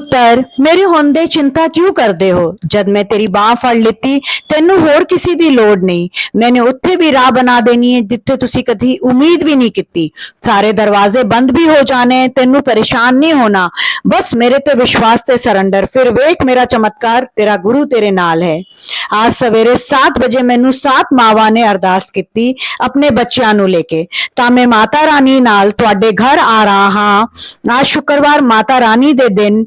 ਪੁੱਤਰ ਮੇਰੇ ਹੁੰਦੇ ਚਿੰਤਾ ਕਿਉਂ ਕਰਦੇ ਹੋ? ਜਦ ਮੈਂ ਤੇਰੀ ਬਾਹ ਫੜ ਲਿੱਤੀ ਤੈਨੂੰ ਹੋਰ ਕਿਸੇ ਦੀ ਲੋੜ ਨਹੀਂ। मैंने उत्थे भी राह बना देनी है जिथे तुसी कभी उम्मीद भी नहीं की। सारे दरवाजे बंद भी हो जाने, तेनू परेशान नहीं होना। बस मेरे ते विश्वास ते सरेंडर। फिर वेख मेरा चमत्कार, तेरा गुरु तेरे नाल है। आज सवेरे 7 बजे मैनू 7 मावां ने अरदास की अपने बच्चों नू लेके, तां मैं माता रानी नाल तुहाडे घर आ रहा हाँ। आज शुक्रवार माता रानी दे दिन,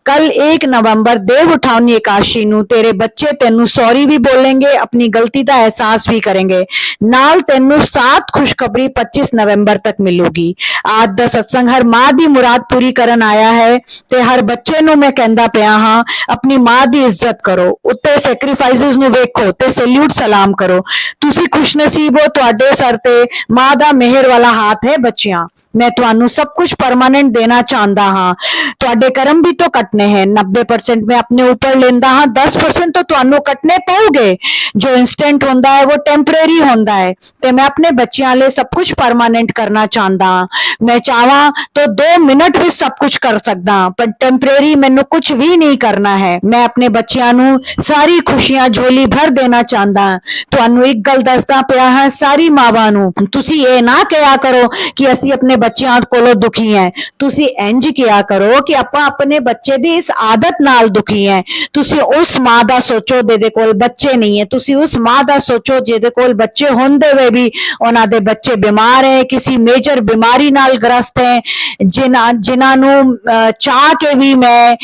कल 1 नवंबर देव उठावनी एकादशी नू तेरे बच्चे तेनू सॉरी भी बोलेंगे, अपनी गलती का एहसास भी करेंगे। नाल तेनू 7 खुशखबरी 25 नवंबर तक मिलूगी। आज दा सत्संग हर मां दी मुराद पूरी करन आया है ते हर बच्चे नू मैं कहंदा पिया हां, अपनी मां दी इज्जत करो, उत्ते सैक्रीफाइसेस नू वेखो ते सैल्यूट सलाम करो। तुसी खुशनसीब हो, तुहाडे सर ते मां दा मेहर वाला हाथ है। बच्चियां मैं तुहानू सब कुछ परमानेंट देना चाहता हाँ। तुहाडे कर्म भी तो कटने हैं। 90% मैं अपने ऊपर लेंदा हाँ, 10% तो तुहानू कटने पाओगे। जो इंस्टेंट होंदा है वो टेम्परेरी होंदा है, ते मैं अपने बच्चियां ले सब कुछ परमानेंट करना चाहता हाँ। मैं चाहवा तो 2 मिनट भी सब कुछ कर सकदा, पर टेम्परेरी मैनू कुछ भी नहीं करना है। मैं अपने बच्चियां नू सारी खुशियां झोली भर देना चाहता। तुहानू एक गल दसदा पिया है सारी मावां नू, तुसी ये ना कहा करो कि असी अपने बच्चों कोलों दुखी हैं। तुसी इंज किया करो कि आपां अपने बच्चे दी इस आदत नाल दुखी हैं। तुसी उस मां दा सोचो जिहदे कोल बच्चे नहीं है। तुसी उस मां दा सोचो जिहदे कोल बच्चे होंदे वे भी उन्हां दे बच्चे बीमार है, किसी मेजर बीमारी नाल ग्रस्त है, जिन्हां नू चाह के भी मैं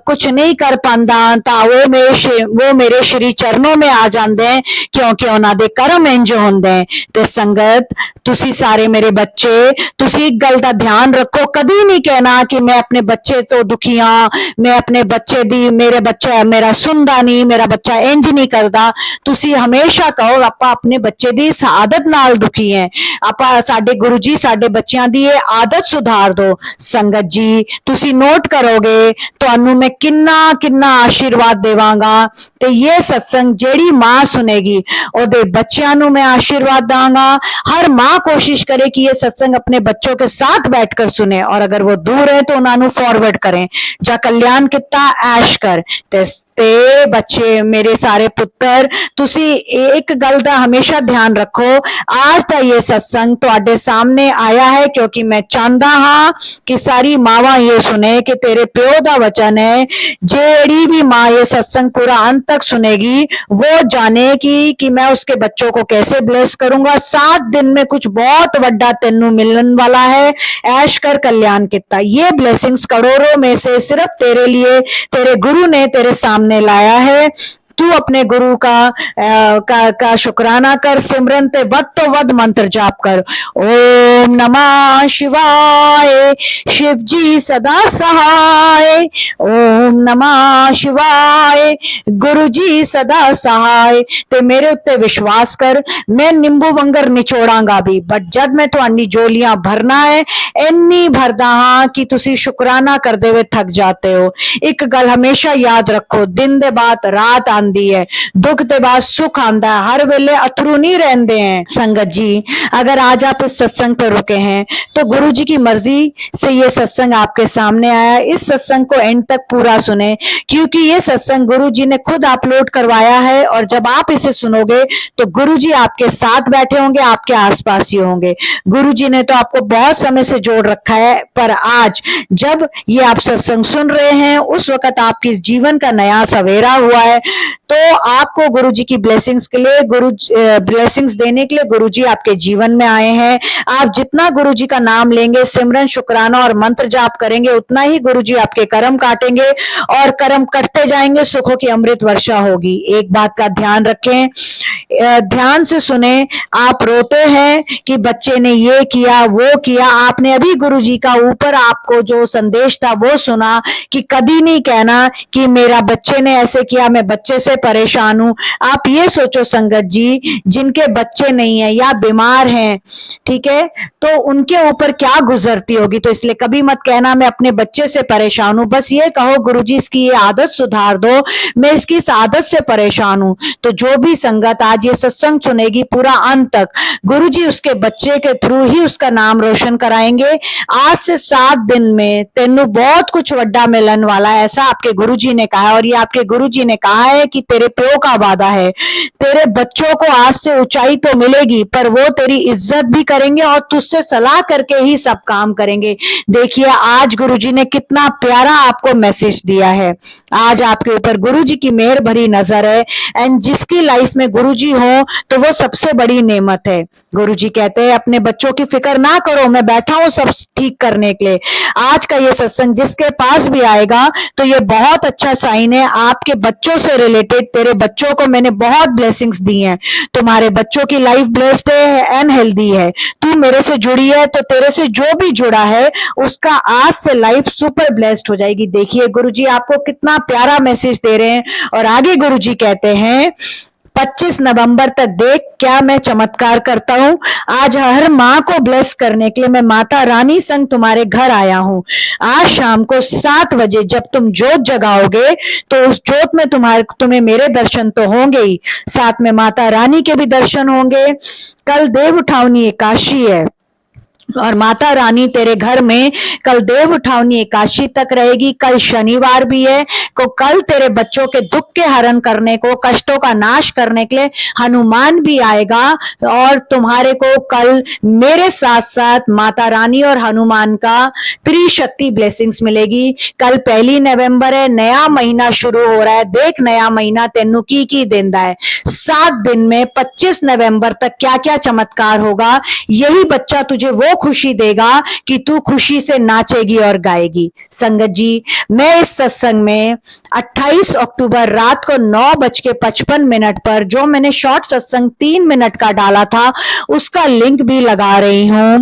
कुछ नहीं कर पांदा, तां वो मेरे श्री चरणों में आ जांदे हैं, क्योंकि उन्हां दे कर्म इंज होंदे हैं। ते संगत तुसी सारे मेरे बच्चे, तुसी एक गल दा ध्यान रखो, कदी नहीं कहना कि मैं अपने बच्चे तो दुखी हाँ, मैं अपने बच्चे दी, मेरे बच्चा मेरा सुनदा नहीं, मेरा बच्चा इंज नहीं करदा। तुसी हमेशा कहो आपां अपने बच्चे दी इस आदत नाल दुखी हैं। आपां साडे गुरु जी साडे बच्चियां दी ये आदत सुधार दो। संगत जी तुसी नोट करोगे तुहानू मैं किन्ना किन्ना आशीर्वाद देवांगा, ते ये सत्संग जेड़ी मां सुनेगी ओदे बच्चियां नू मैं आशीर्वाद दांगा। हर मां कोशिश करे कि ये सत्संग अपने बच्चों के साथ बैठकर सुने, और अगर वो दूर है तो उन्होंने फॉरवर्ड करें। जा कल्याण किता ऐश कर। ते बच्चे मेरे सारे पुत्र, तुसी एक गल दा हमेशा ध्यान रखो, आज दा ये सत्संग तुहाडे सामने आया है क्योंकि मैं चाहता हाँ कि सारी मावां ये सुने कि तेरे प्यो दा वचन है। जेड़ी भी मां ये सत्संग पूरा अंत तक सुनेगी वो जाने कि मैं उसके बच्चों को कैसे ब्लेस करूंगा। 7 दिन में कुछ बहुत वड्डा तेनू मिलन वाला है। ऐश कर कल्याण किता। ये ब्लेसिंग्स करोड़ों में से सिर्फ तेरे लिए तेरे गुरु ने तेरे सामने लाया है। तू अपने गुरु का शुक्राना कर, सिमरन ते वध तो वध मंत्र जाप कर। ओम नमः शिवाय, शिव जी सदा सहाय। ओम नमः शिवाय, गुरु जी सदा सहाय। ते मेरे उत्ते विश्वास कर, मैं नींबू वंगर निचोड़ांगा भी, बट जब मैं तुहाडी जोलियां भरना है इन्नी भरदा हाँ कि तुसी शुक्राना करदे हुए थक जाते हो। एक गल हमेशा याद रखो, दिन दे बाद रात आंदी है, दुख के बाद सुख आंदा है, हर वेले अथरू नहीं रहंदे हैं। संगत जी अगर आज आप इस सत्संग पर रुके हैं तो गुरु जी की मर्जी से ये सत्संग आपके सामने आया। इस सत्संग को एंड तक पूरा सुने, क्योंकि ये सत्संग गुरु जी ने खुद अपलोड करवाया है, और जब आप इसे सुनोगे तो गुरु जी आपके साथ बैठे होंगे, आपके आसपास ही होंगे। गुरु जी ने तो आपको बहुत समय से जोड़ रखा है, पर आज जब ये आप सत्संग सुन रहे हैं उस वक्त आपके जीवन का नया सवेरा हुआ है। तो आपको गुरु जी की ब्लेसिंग्स के लिए, ब्लेसिंग्स देने के लिए गुरु जी आपके जीवन में आए हैं। आप जितना गुरु जी का नाम लेंगे, सिमरन शुक्राना और मंत्र जाप करेंगे, उतना ही गुरु जी आपके कर्म काटेंगे, और कर्म कटते जाएंगे, सुखों की अमृत वर्षा होगी। एक बात का ध्यान रखें, ध्यान से सुने। आप रोते हैं कि बच्चे ने ये किया वो किया, आपने अभी गुरु जी का ऊपर आपको जो संदेश था वो सुना कि कभी नहीं कहना कि मेरा बच्चे ने ऐसे किया, मैं बच्चे से परेशान हूं। आप ये सोचो संगत जी, जिनके बच्चे नहीं है या बीमार हैं, ठीक है, तो उनके ऊपर क्या गुजरती होगी। तो इसलिए कभी मत कहना मैं अपने बच्चे से परेशान हूं, बस ये कहो गुरुजी इसकी ये आदत सुधार दो, मैं इसकी इस आदत से परेशान हूं। तो जो भी संगत आज ये सत्संग सुनेगी पूरा अंत तक, गुरुजी उसके बच्चे के थ्रू ही उसका नाम रोशन कराएंगे। आज से 7 दिन में तेनू बहुत कुछ वड्डा मिलन वाला है, ऐसा आपके गुरुजी ने कहा है। और ये आपके गुरुजी ने कहा है कि तेरे प्यो का वादा है, तेरे बच्चों को आज से ऊंचाई तो मिलेगी, पर वो तेरी इज्जत भी करेंगे और तुझसे सलाह करके ही सब काम करेंगे। देखिए आज गुरुजी ने कितना प्यारा आपको मैसेज दिया है। आज आपके ऊपर गुरुजी की मेहर भरी नजर है, एंड जिसकी लाइफ में गुरुजी हो तो वो सबसे बड़ी नेमत है। गुरुजी कहते हैं अपने बच्चों की फिक्र ना करो, मैं बैठा हूं सब ठीक करने के लिए। आज का ये सत्संग जिसके पास भी आएगा तो ये बहुत अच्छा साइन है, आपके बच्चों से रिलेटेड तेरे बच्चों को मैंने बहुत ब्लेसिंग्स दी हैं, तुम्हारे बच्चों की लाइफ ब्लेस्ड है एंड हेल्दी है। तू मेरे से जुड़ी है तो तेरे से जो भी जुड़ा है उसका आज से लाइफ सुपर ब्लेस्ड हो जाएगी। देखिए गुरुजी आपको कितना प्यारा मैसेज दे रहे हैं। और आगे गुरुजी कहते हैं 25 नवंबर तक देख क्या मैं चमत्कार करता हूं। आज हर माँ को ब्लेस करने के लिए मैं माता रानी संग तुम्हारे घर आया हूं। आज शाम को 7 बजे जब तुम जोत जगाओगे तो उस जोत में तुम्हें मेरे दर्शन तो होंगे ही, साथ में माता रानी के भी दर्शन होंगे। कल देव उठावनी एकादशी है और माता रानी तेरे घर में कल देव उठावनी एकादशी तक रहेगी। कल शनिवार भी है, को कल तेरे बच्चों के दुख के हरण करने को, कष्टों का नाश करने के लिए हनुमान भी आएगा। और तुम्हारे को कल मेरे साथ साथ माता रानी और हनुमान का त्रिशक्ति ब्लेसिंग्स मिलेगी। कल 1 नवंबर है, नया महीना शुरू हो रहा है। देख नया महीना तेनू की देंदा है। 7 दिन में 25 नवंबर तक क्या क्या चमत्कार होगा, यही बच्चा तुझे वो खुशी देगा कि तू खुशी से नाचेगी और गाएगी। संगत जी मैं इस सत्संग में 28 अक्टूबर रात को 9:55 पर जो मैंने शॉर्ट सत्संग 3 मिनट का डाला था उसका लिंक भी लगा रही हूं,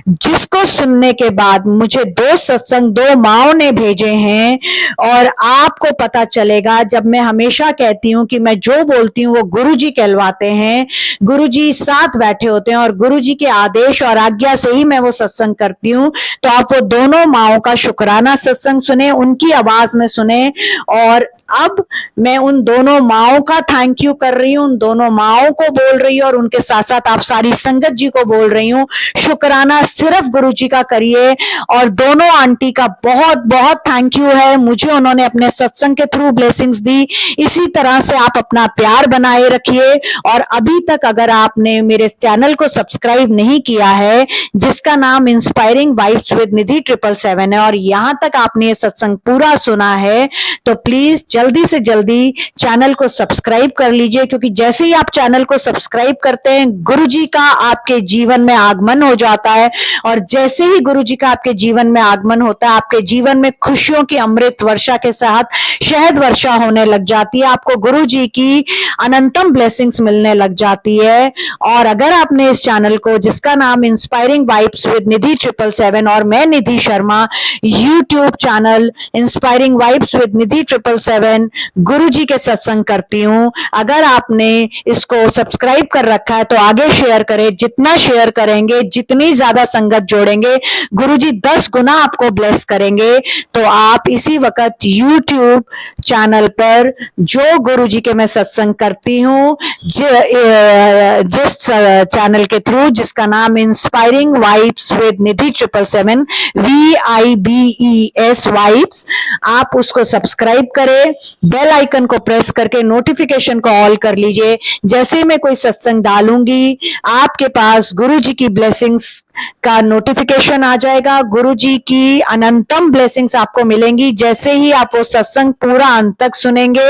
जिसको सुनने के बाद मुझे 2 सत्संग 2 माओं ने भेजे हैं। और आपको पता चलेगा, जब मैं हमेशा कहती हूं कि मैं जो बोलती हूं वो गुरुजी कहलवाते हैं, गुरुजी साथ बैठे होते हैं और गुरुजी के आदेश और आज्ञा से ही मैं वो सत्संग करती हूँ। तो आप वो दोनों माओं का शुक्राना सत्संग सुने, उनकी आवाज में सुने। और अब मैं उन दोनों माओं का थैंक यू कर रही हूँ, उन दोनों माओं को बोल रही हूँ और उनके साथ साथ आप सारी संगत जी को बोल रही हूँ, शुक्राना सिर्फ गुरुजी का करिए। और दोनों आंटी का बहुत बहुत थैंक यू है, मुझे उन्होंने अपने सत्संग के थ्रू ब्लेसिंग्स दी। इसी तरह से आप अपना प्यार बनाए रखिए। और अभी तक अगर आपने मेरे चैनल को सब्सक्राइब नहीं किया है, जिसका नाम इंस्पायरिंग वाइब्स विद निधि 777 है, और यहां तक आपने ये सत्संग पूरा सुना है, तो प्लीज जल्दी से जल्दी चैनल को सब्सक्राइब कर लीजिए। क्योंकि जैसे ही आप चैनल को सब्सक्राइब करते हैं, गुरुजी का आपके जीवन में आगमन हो जाता है। और जैसे ही गुरुजी का आपके जीवन में आगमन होता है, आपके जीवन में खुशियों की अमृत वर्षा के साथ शहद वर्षा होने लग जाती है, आपको गुरुजी की अनंतम ब्लेसिंग्स मिलने लग जाती है। और अगर आपने इस चैनल को, जिसका नाम इंस्पायरिंग वाइब्स विद निधि 777 और मैं Nidhi Sharma, YouTube channel inspiring vibes with Nidhi 777 गुरुजी के सत्संग करती हूँ, अगर आपने इसको सब्सक्राइब कर रखा है तो आगे शेयर करें। जितना शेयर करेंगे, जितनी ज्यादा संगत जोड़ेंगे, गुरुजी 10 गुना आपको ब्लेस करेंगे। तो आप इसी वक्त यूट्यूब चैनल पर जो गुरुजी के मैं सत्संग करती हूँ, जिस चैनल के थ्रू, जिसका नाम inspiring vibes with Nidhi 777 VIBES vibes, आप उसको सब्सक्राइब करें, बेल आइकन को प्रेस करके नोटिफिकेशन को ऑल कर लीजिए। जैसे ही मैं कोई सत्संग डालूंगी, आपके पास गुरुजी की ब्लेसिंग्स का नोटिफिकेशन आ जाएगा। गुरुजी की अनंतम ब्लेसिंग्स आपको मिलेंगी जैसे ही आप वो सत्संग पूरा अंत तक सुनेंगे।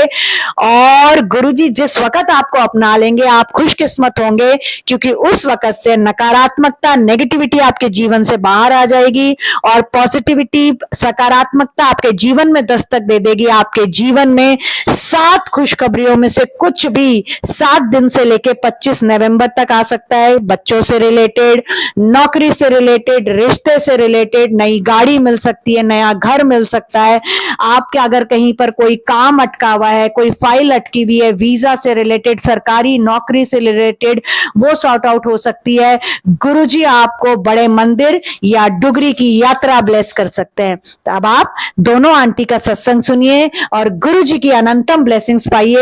और गुरुजी जिस वक्त आपको अपना लेंगे, आप खुशकिस्मत होंगे, क्योंकि उस वक्त से नकारात्मकता, नेगेटिविटी आपके जीवन से बाहर आ जाएगी और पॉजिटिविटी, सकारात्मकता आपके जीवन में दस्तक दे देगी। आपके जीवन में 7 खुशखबरियों में से कुछ भी 7 दिन से लेके 25 नवंबर तक आ सकता है। बच्चों से रिलेटेड, नौकरी नौकरी से रिलेटेड, रिश्ते से रिलेटेड, नई गाड़ी मिल सकती है, नया घर मिल सकता है। आपके अगर कहीं पर कोई काम अटका हुआ है, कोई फाइल अटकी हुई है, वीजा से रिलेटेड, सरकारी नौकरी से रिलेटेड, वो सॉर्ट आउट हो सकती है। गुरुजी आपको बड़े मंदिर या डुगरी की यात्रा ब्लेस कर सकते हैं। तो अब आप दोनों आंटी का सत्संग सुनिए और गुरुजी की अनंतम ब्लेसिंग्स पाइए।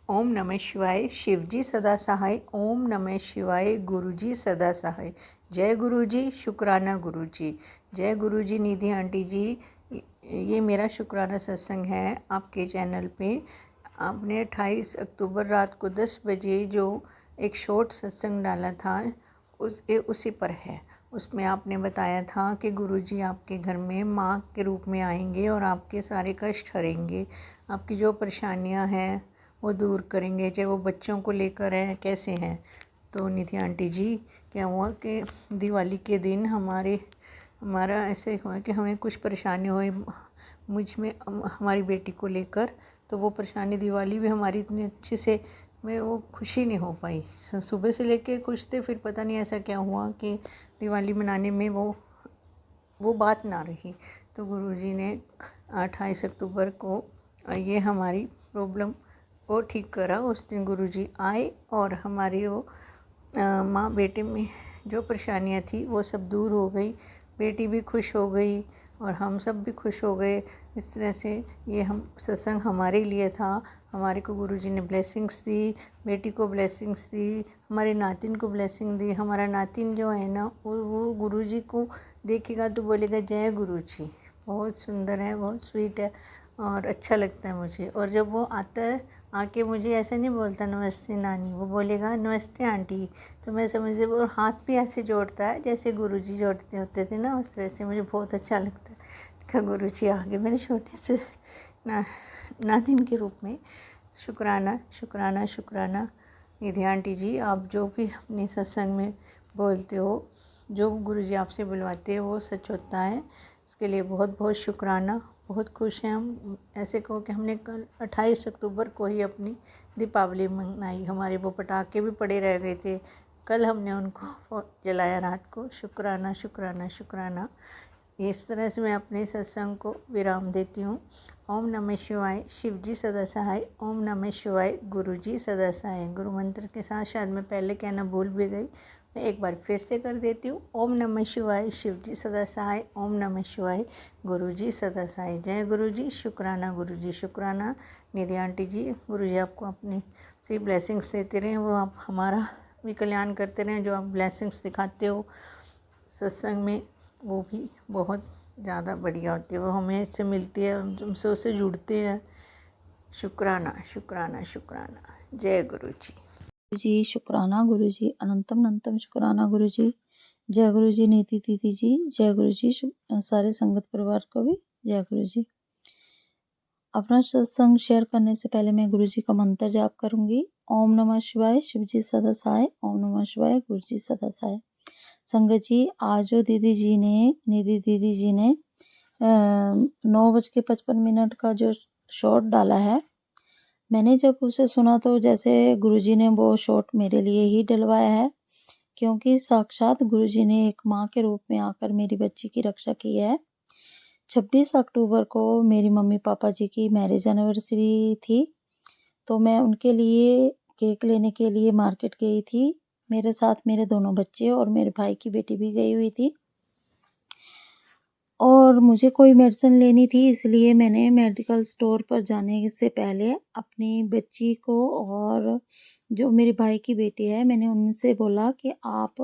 ओम नमः शिवाय। शिवजी सदा सहाय। ओम नमः शिवाय। गुरुजी सदा सहाय। जय गुरुजी। शुक्राना गुरुजी। जय गुरुजी। निधि आंटी जी, ये मेरा शुक्राना सत्संग है आपके चैनल पे। आपने 28 अक्टूबर रात को 10 बजे जो एक शॉर्ट सत्संग डाला था उसी पर है। उसमें आपने बताया था कि गुरुजी आपके घर में माँ के रूप में आएंगे और आपके सारे कष्ट हरेंगे, आपकी जो परेशानियाँ हैं वो दूर करेंगे, चाहे वो बच्चों को लेकर है कैसे हैं। तो निधि आंटी जी, क्या हुआ कि दिवाली के दिन हमारा ऐसे हुआ कि हमें कुछ परेशानी हुई मुझ में हमारी बेटी को लेकर। तो वो परेशानी दिवाली भी हमारी इतनी अच्छे से में वो खुशी नहीं हो पाई। सुबह से लेके खुश थे, फिर पता नहीं ऐसा क्या हुआ कि दिवाली मनाने में वो बात ना रही। तो गुरुजी ने 28 अक्टूबर को ये हमारी प्रॉब्लम को ठीक करा। उस दिन गुरुजी आए और हमारी वो माँ बेटे में जो परेशानियाँ थी वो सब दूर हो गई। बेटी भी खुश हो गई और हम सब भी खुश हो गए। इस तरह से ये हम सत्संग हमारे लिए था। हमारे को गुरुजी ने ब्लेसिंग्स दी, बेटी को ब्लेसिंग्स दी, हमारे नातिन को ब्लेसिंग दी। हमारा नातिन जो है ना वो गुरुजी को देखेगा तो बोलेगा जय गुरुजी। बहुत सुंदर है, बहुत स्वीट है और अच्छा लगता है मुझे। और जब वो आता है आके मुझे ऐसे नहीं बोलता नमस्ते नानी, वो बोलेगा नमस्ते आंटी। तो मैं समझती वो हाथ भी ऐसे जोड़ता है जैसे गुरुजी जोड़ते होते थे ना, उस तरह से मुझे बहुत अच्छा लगता है कि गुरुजी आगे मेरे छोटे से नातिन के रूप में। शुक्राना शुक्राना शुक्राना। निधि आंटी जी, आप जो भी अपने सत्संग में बोलते हो, जो गुरुजी आपसे बुलवाते हो वो सच होता है। उसके लिए बहुत बहुत शुक्राना। बहुत खुश हैं हम। ऐसे कहो कि हमने कल 28 अक्टूबर को ही अपनी दीपावली मनाई। हमारे वो पटाखे भी पड़े रह गए थे, कल हमने उनको जलाया रात को। शुक्राना शुक्राना शुक्राना। इस तरह से मैं अपने सत्संग को विराम देती हूँ। ओम नमः शिवाय। शिवजी सदा सहाय। ओम नमः शिवाय। गुरुजी सदा सहाय। गुरु मंत्र के साथ शायद मैं पहले कहना भूल भी गई, मैं एक बार फिर से कर देती हूँ। ओम नमः शिवाय। शिवजी सदा सहाय। ओम नमः शिवाय। गुरुजी सदा सहाय। जय गुरुजी। शुक्राना गुरुजी। शुक्राना निधि आंटी जी। गुरुजी आपको अपनी सी ब्लेसिंग्स देते रहें, वो आप हमारा भी कल्याण करते रहें। जो आप ब्लेसिंग्स दिखाते हो सत्संग में वो भी बहुत ज़्यादा बढ़िया होती है, वो हमें इससे मिलती है, हमसे उससे जुड़ते हैं। शुक्राना शुक्राना शुक्राना। जय गुरु जी। जी शुक्राना गुरु जी। अनंतम अनंतम शुक्राना गुरु जी। जय गुरु जी। नीति दीदी जी जय गुरु जी। सारे संगत परिवार को भी जय गुरु जी। अपना सत्संग शेयर करने से पहले मैं गुरु जी का मंत्र जाप करूंगी। ओम नमः शिवाय। शिव जी सदा सहाय। ओम नमः शिवाय। गुरु जी सदा सहाय। संगत जी, आज जो निधि दीदी जी ने 9:55 का जो शॉर्ट डाला है, मैंने जब उसे सुना तो जैसे गुरुजी ने वो शॉट मेरे लिए ही डलवाया है, क्योंकि साक्षात गुरुजी ने एक माँ के रूप में आकर मेरी बच्ची की रक्षा की है। 26 अक्टूबर को मेरी मम्मी पापा जी की मैरिज एनिवर्सरी थी, तो मैं उनके लिए केक लेने के लिए मार्केट गई थी। मेरे साथ मेरे दोनों बच्चे और मेरे भाई की बेटी भी गई हुई थी और मुझे कोई मेडिसिन लेनी थी, इसलिए मैंने मेडिकल स्टोर पर जाने से पहले अपनी बच्ची को और जो मेरे भाई की बेटी है, मैंने उनसे बोला कि आप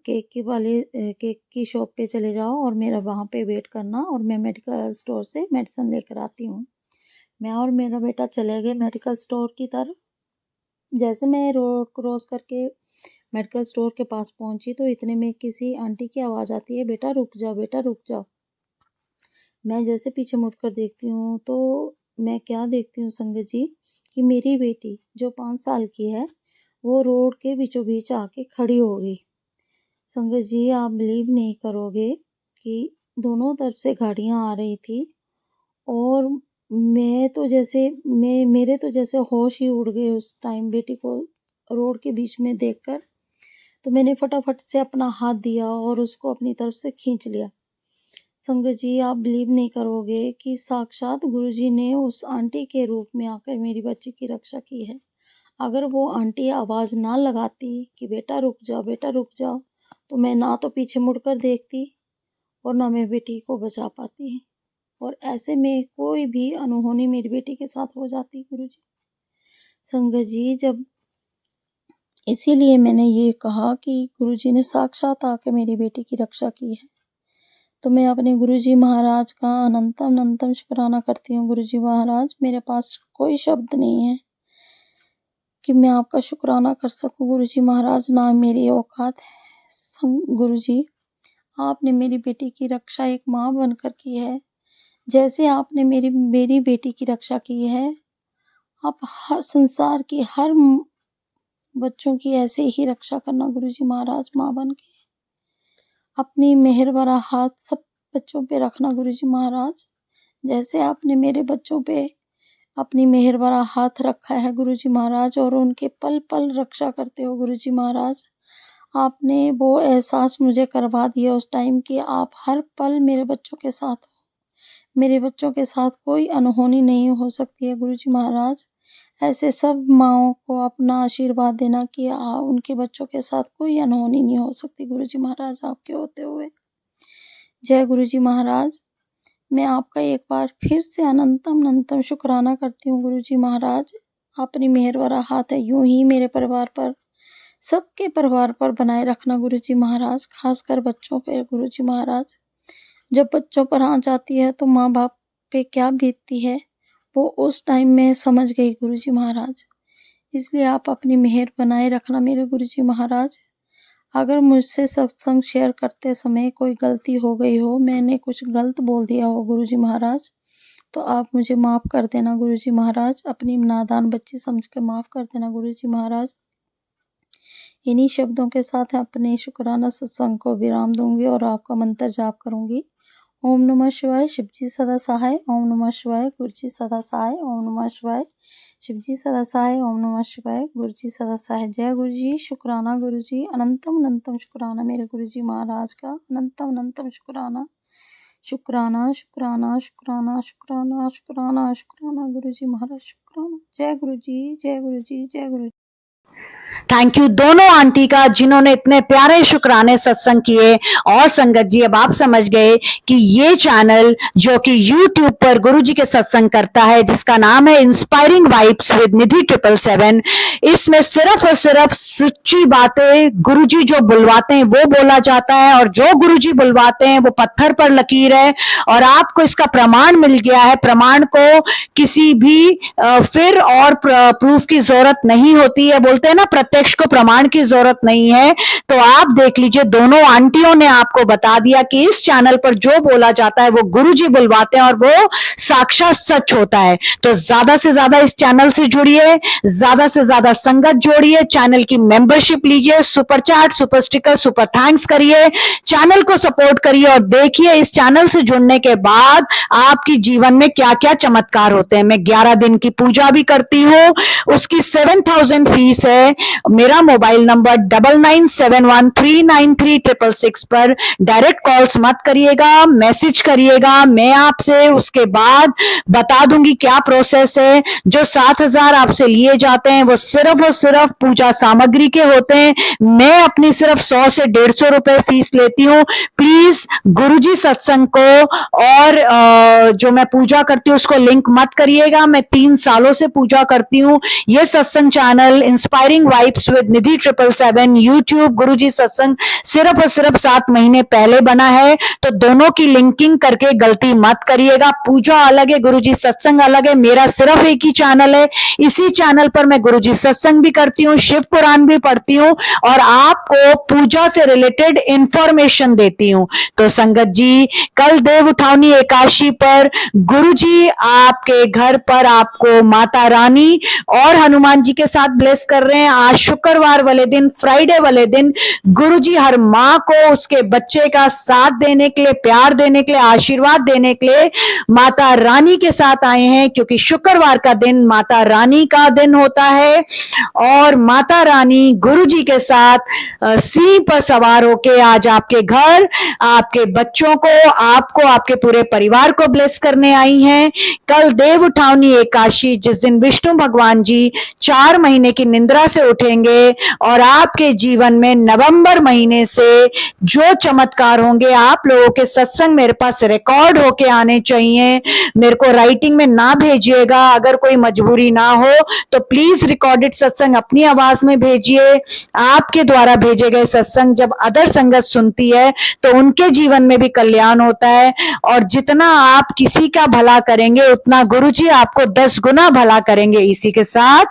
केक की शॉप पे चले जाओ और मेरा वहाँ पे वेट करना और मैं मेडिकल स्टोर से मेडिसिन लेकर आती हूँ। मैं और मेरा बेटा चले गए मेडिकल स्टोर की तरफ। जैसे मैं रोड क्रॉस करके मेडिकल स्टोर के पास पहुंची तो इतने में किसी आंटी की आवाज़ आती है, बेटा रुक जाओ, बेटा रुक जाओ। मैं जैसे पीछे मुड़कर देखती हूँ तो मैं क्या देखती हूँ संगत जी, कि मेरी बेटी जो 5 साल की है वो रोड के बीचों बीच आके खड़ी हो गई। संगत जी, आप बिलीव नहीं करोगे कि दोनों तरफ से गाड़ियाँ आ रही थी और मेरे तो जैसे होश ही उड़ गए उस टाइम बेटी को रोड के बीच में देखकर। तो मैंने फटाफट से अपना हाथ दिया और उसको अपनी तरफ से खींच लिया। संगत जी, आप बिलीव नहीं करोगे कि साक्षात गुरुजी ने उस आंटी के रूप में आकर मेरी बच्ची की रक्षा की है। अगर वो आंटी आवाज़ ना लगाती कि बेटा रुक जाओ, बेटा रुक जाओ, तो मैं ना तो पीछे मुड़कर देखती और ना मैं बेटी को बचा पाती। और ऐसे में कोई भी अनहोनी मेरी बेटी के साथ हो जाती गुरुजी। संगत जी, जब इसीलिए मैंने ये कहा कि गुरुजी ने साक्षात आकर मेरी बेटी की रक्षा की है। तो मैं अपने गुरुजी महाराज का अनंतम अनंतम शुक्राना करती हूँ। गुरुजी महाराज, मेरे पास कोई शब्द नहीं है कि मैं आपका शुक्राना कर सकूं। गुरुजी महाराज, ना मेरी औकात है। गुरुजी, आपने मेरी बेटी की रक्षा एक माँ बनकर की है। जैसे आपने मेरी बेटी की रक्षा की है, आप हर संसार की हर बच्चों की ऐसे ही रक्षा करना गुरुजी महाराज, माँ बन के। अपनी मेहर भरा हाथ सब बच्चों पे रखना गुरुजी महाराज। जैसे आपने मेरे बच्चों पे अपनी मेहर भरा हाथ रखा है गुरुजी महाराज, और उनके पल पल रक्षा करते हो गुरुजी महाराज। आपने वो एहसास मुझे करवा दिया उस टाइम कि आप हर पल मेरे बच्चों के साथ हो। मेरे बच्चों के साथ कोई अनहोनी नहीं हो सकती है गुरुजी महाराज। ऐसे सब माँओं को अपना आशीर्वाद देना कि उनके बच्चों के साथ कोई अनहोनी नहीं हो सकती गुरुजी महाराज, आपके होते हुए। जय गुरुजी महाराज। मैं आपका एक बार फिर से अनंतम अनंतम शुक्राना करती हूँ गुरुजी महाराज। अपनी मेहर भरा हाथ है यूं ही मेरे परिवार पर, सबके परिवार पर बनाए रखना गुरुजी महाराज, खासकर बच्चों पे गुरुजी महाराज। जब बच्चों पर आँच आती है तो माँ बाप पे क्या बीतती है वो उस टाइम में समझ गई गुरुजी महाराज। इसलिए आप अपनी मेहर बनाए रखना मेरे गुरुजी महाराज। अगर मुझसे सत्संग शेयर करते समय कोई गलती हो गई हो, मैंने कुछ गलत बोल दिया हो गुरुजी महाराज, तो आप मुझे माफ़ कर देना गुरुजी महाराज। अपनी नादान बच्ची समझ के माफ़ कर देना गुरुजी महाराज। इन्हीं शब्दों के साथ अपने शुक्राना सत्संग को विराम दूंगी और आपका मंत्र जाप करूंगी। ओम नमः शिवाय, शिवजी सदा सहाय। ओम नमः शिवाय, गुरुजी सदा सहाय। ओम नमः शिवाय, शिवजी सदा सहाय। ओम नमः शिवाय, गुरुजी सदा सहाय। जय गुरुजी, शुक्राना गुरुजी, अनंतम अनंतम शुक्राना मेरे गुरुजी महाराज का, अनंतम अनंतम शुक्राना। शुक्राना शुक्राना शुक्राना शुक्राना शुक्राना शुक्राना गुरुजी महाराज, शुक्राना। जय गुरुजी, जय गुरुजी, जय गुरुजी। थैंक यू दोनों आंटी का जिन्होंने इतने प्यारे शुक्राने सत्संग किए। और संगत जी, अब आप समझ गए कि ये चैनल जो कि YouTube पर गुरुजी के सत्संग करता है, जिसका नाम है इंस्पायरिंग वाइब्स विद निधि 777, इसमें सिर्फ और सिर्फ सच्ची बातें गुरुजी जो बुलवाते हैं वो बोला जाता है, और जो गुरुजी बुलवाते हैं वो पत्थर पर लकीर है। और आपको इसका प्रमाण मिल गया है। प्रमाण को किसी भी फिर और प्रूफ की जरूरत नहीं होती है। बोलते हैं ना, प्रत्यक्ष को प्रमाण की जरूरत नहीं है। तो आप देख लीजिए, दोनों आंटियों ने आपको बता दिया कि इस चैनल पर जो बोला जाता है वो गुरुजी बुलवाते हैं और वो साक्षात सच होता है। तो ज्यादा से ज्यादा इस चैनल से जुड़िए, ज्यादा से ज्यादा संगत जोड़िए, चैनल की मेंबरशिप लीजिए, super chat, super sticker, super thanks करिए, चैनल को सपोर्ट करिए और देखिए इस चैनल से जुड़ने के बाद आपकी जीवन में क्या क्या चमत्कार होते हैं। मैं 11 दिन की पूजा भी करती हूँ, उसकी 7000 फीस है। मेरा मोबाइल नंबर 9971393666 पर डायरेक्ट कॉल्स मत करिएगा, मैसेज करिएगा। मैं आपसे उसके बाद बता दूंगी क्या प्रोसेस है। जो 7000 आपसे लिए जाते हैं वो सिर्फ और सिर्फ पूजा सामग्री के होते हैं। मैं अपनी सिर्फ 100 से 150 रुपए फीस लेती हूँ। प्लीज गुरुजी सत्संग को और जो मैं पूजा करती हूँ उसको लिंक मत करिएगा। मैं 3 सालों से पूजा करती हूँ। ये सत्संग channel inspiring vibes with Nidhi 777 YouTube गुरुजी सत्संग सिर्फ और सिर्फ 7 महीने पहले बना है। तो दोनों की लिंकिंग करके गलती मत करिएगा। पूजा अलग है, गुरुजी सत्संग अलग है। मेरा सिर्फ एक ही चैनल है। इसी चैनल पर मैं गुरुजी सत्संग भी करती हूँ, शिव पुराण भी पढ़ती हूँ और आपको पूजा से रिलेटेड इंफॉर्मेशन देती हूँ। तो संगत जी, कल देव उठावनी एकादशी पर गुरुजी आपके घर पर आपको माता रानी और हनुमान जी के साथ ब्लेस कर रहे हैं। आज शुक्रवार वाले दिन, फ्राइडे वाले दिन गुरुजी हर माँ को उसके बच्चे का साथ देने के लिए, प्यार देने के लिए, आशीर्वाद देने के लिए माता रानी के साथ आए हैं, क्योंकि शुक्रवार का दिन माता रानी का दिन होता है। और माता रानी गुरुजी के साथ सिंह पर सवार होके आज आपके घर, आपके बच्चों को, आपको, आपके पूरे परिवार को ब्लेस करने आई हैं। कल देव उठावनी एकादशी, जिस दिन विष्णु भगवान जी 4 महीने की निंद्रा से उठेंगे और आपके जीवन में नवंबर महीने से जो चमत्कार होंगे, आप लोगों के सत्संग मेरे पास रिकॉर्ड होके आने चाहिए। मेरे को राइटिंग में ना भेजिएगा, अगर कोई मजबूरी ना हो तो प्लीज रिकॉर्डेड सत्संग अपनी आवाज में भेजिए। आपके द्वारा भेजे गए सत्संग जब अदर संगत सुनती है तो उनके जीवन में भी कल्याण होता है, और जितना आप किसी का भला करेंगे उतना गुरुजी आपको 10 गुना भला करेंगे। इसी के साथ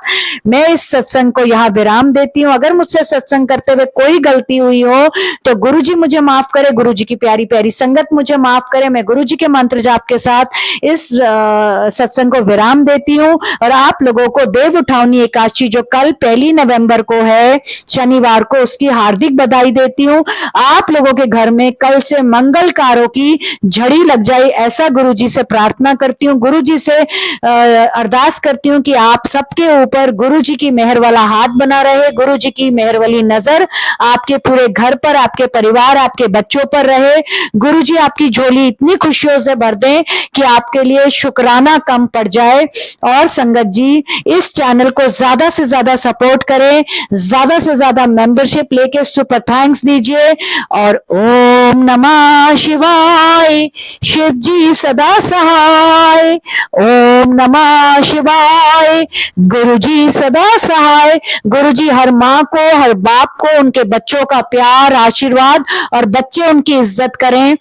मैं इस सत्संग को यहाँ विराम देती हूँ। अगर मुझसे सत्संग करते हुए कोई गलती हुई हो तो गुरुजी मुझे माफ करे, गुरुजी की प्यारी प्यारी संगत मुझे माफ करे। मैं गुरुजी के मंत्र जाप के साथ इस सत्संग को विराम देती हूँ, और आप लोगों को देव उठावनी एकादशी जो कल 1 नवंबर को है, शनिवार को, उसकी हार्दिक बधाई देती हूँ। आप लोगों के घर में कल से मंगलकारों की झड़ी लग जाए, ऐसा गुरुजी से प्रार्थना करती हूँ। गुरुजी से अरदास करती हूँ कि आप सबके ऊपर गुरुजी की मेहर वाला हाथ बना रहे, गुरुजी की मेहर वाली नजर आपके पूरे घर पर, आपके परिवार, आपके बच्चों पर रहे। गुरुजी आपकी झोली इतनी खुशियों से भर दें कि आपके लिए शुक्राना कम पड़ जाए। और संगत जी, इस चैनल को ज्यादा से ज्यादा सपोर्ट करें, ज्यादा से ज्यादा मेंबरशिप लेके सुपर थैंक्स दीजिए। और ओम नमः शिवाय, शिव जी सदा सहाय। ओम नमः शिवाय, गुरुजी सदा सहाय। गुरुजी हर माँ को, हर बाप को, उनके बच्चों का प्यार, आशीर्वाद, और बच्चे उनकी इज्जत करें,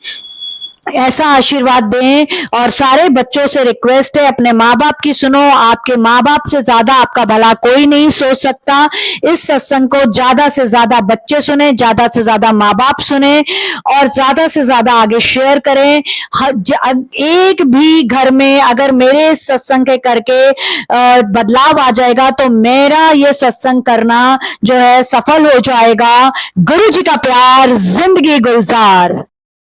ऐसा आशीर्वाद दें। और सारे बच्चों से रिक्वेस्ट है, अपने माँ बाप की सुनो। आपके माँ बाप से ज्यादा आपका भला कोई नहीं सोच सकता। इस सत्संग को ज्यादा से ज्यादा बच्चे सुने, ज्यादा से ज्यादा माँ बाप सुने, और ज्यादा से ज्यादा आगे शेयर करें। एक भी घर में अगर मेरे इस सत्संग के करके बदलाव आ जाएगा तो मेरा ये सत्संग करना जो है सफल हो जाएगा। गुरु जी का प्यार, जिंदगी गुलजार।